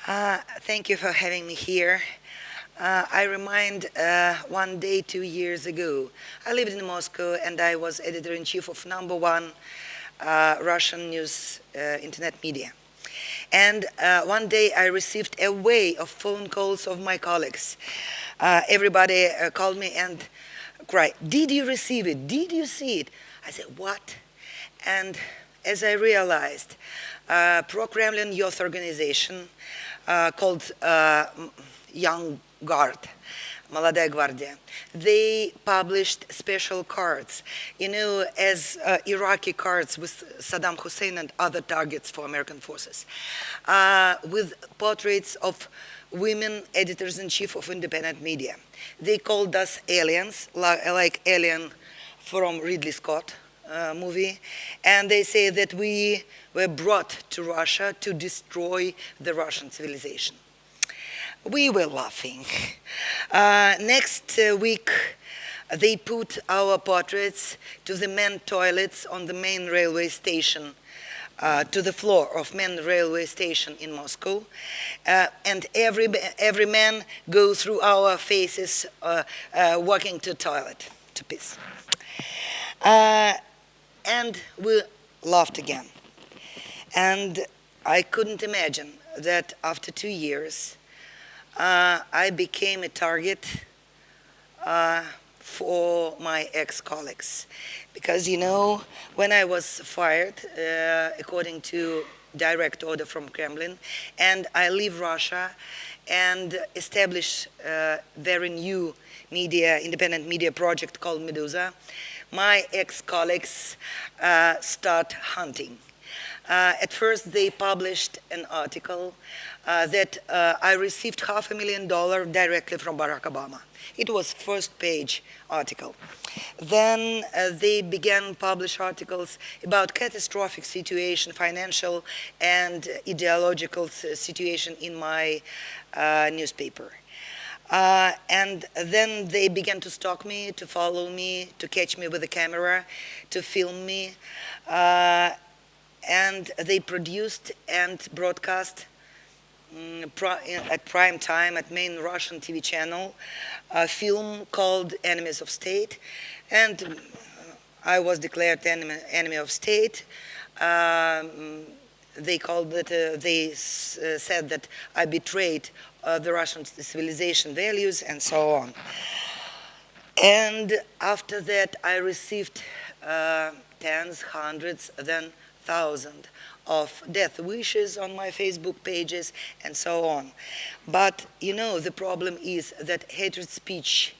Thank you for having me here. I remind one day 2 years ago, I lived in Moscow and I was editor-in-chief of #1 Russian news internet media. And one day I received a wave of phone calls of my colleagues. Everybody called me and cried, "Did you receive it? Did you see it?" I said, "What?" And as I realized, pro-Kremlin youth organization called Young Guard, Молодая гвардия, they published special cards, as Iraqi cards with Saddam Hussein and other targets for American forces, with portraits of women editors-in-chief of independent media. They called us aliens, like Alien from Ridley Scott movie, and they say that we were brought to Russia to destroy the Russian civilization. We were laughing. Next week, they put our portraits to the men toilets on the main railway station, to the floor of main railway station in Moscow, and every man goes through our faces walking to toilet to piss. And we laughed again. And I couldn't imagine that after 2 years, I became a target for my ex-colleagues. Because, when I was fired, according to direct order from Kremlin, and I leave Russia and establish a very new independent media project called Medusa, my ex-colleagues start hunting. At first, they published an article that I received $500,000 directly from Barack Obama. It was first-page article. Then they began publish articles about catastrophic situation, financial and ideological situation in my newspaper. And then they began to stalk me, to follow me, to catch me with a camera, to film me. And they produced and broadcast at prime time at main Russian TV channel a film called Enemies of State. And I was declared enemy of state. They said that I betrayed the Russian civilization values and so on. And after that, I received tens, hundreds, then thousands of death wishes on my Facebook pages and so on. But, the problem is that hatred speech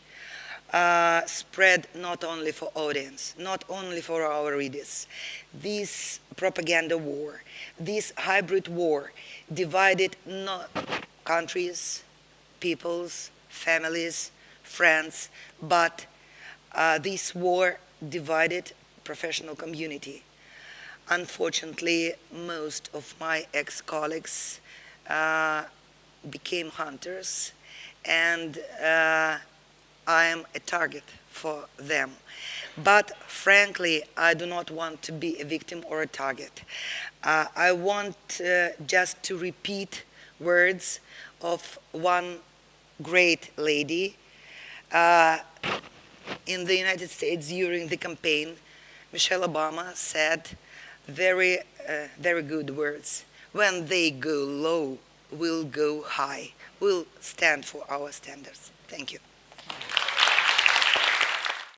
spread not only for audience, not only for our readers. This propaganda war, this hybrid war divided not countries, peoples, families, friends, but this war divided professional community. Unfortunately, most of my ex-colleagues became hunters, and I am a target for them. But frankly, I do not want to be a victim or a target. I want just to repeat words of one great lady in the United States during the campaign. Michelle Obama said very good words. When they go low, we'll go high. We'll stand for our standards. Thank you.